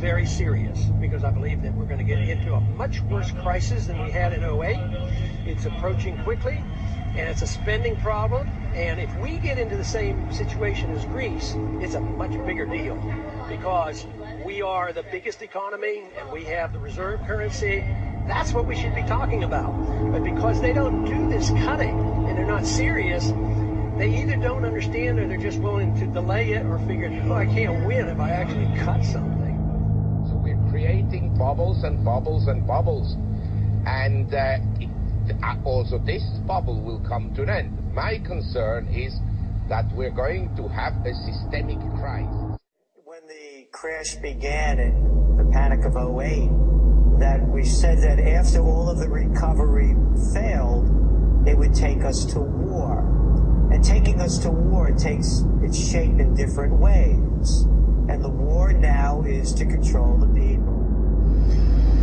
very serious because I believe that we're going to get into a much worse crisis than we had in '08. It's approaching quickly, and it's a spending problem. And if we get into the same situation as Greece, it's a much bigger deal because we are the biggest economy and we have the reserve currency. That's what we should be talking about. But because they don't do this cutting and they're not serious, they either don't understand or they're just willing to delay it or figure, oh, I can't win if I actually cut something. So we're creating bubbles and bubbles and bubbles. And also this bubble will come to an end. My concern is that we're going to have a systemic crisis. When the crash began in the panic of '08, that we said that after all of the recovery failed, it would take us to war. And taking us to war takes its shape in different ways. And the war now is to control the people.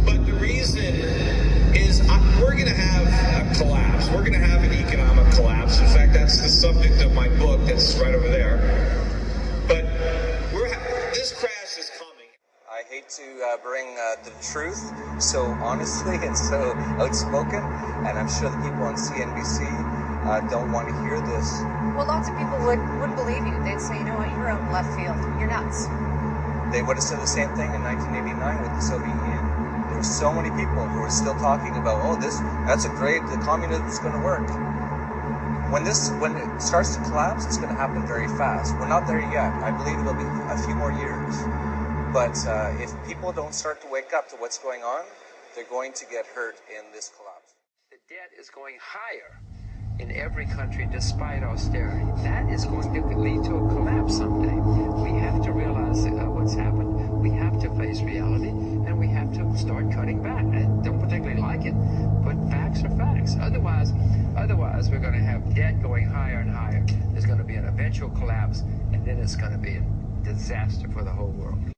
But the reason is we're going to have a collapse. We're going to have an economic collapse. In fact, that's the subject of my book that's right over there. But this crash is coming. I hate to bring the truth so honestly and so outspoken, and I'm sure the people on CNBC don't want to hear this. Well, lots of people wouldn't believe you. They'd say, you know what, you're out in left field. You're nuts. They would have said the same thing in 1989 with the Soviet Union. There were so many people who were still talking about, oh, that's a great, the communism is going to work. When it starts to collapse, it's going to happen very fast. We're not there yet. I believe it'll be a few more years. But if people don't start to wake up to what's going on, they're going to get hurt in this collapse. The debt is going higher in every country despite austerity. That is going to lead to a collapse someday. We have to realize what's happened. We have to face reality, and we have to start cutting back. I don't particularly like it, but facts are facts. Otherwise we're going to have debt going higher and higher. There's going to be an eventual collapse, and then it's going to be a disaster for the whole world.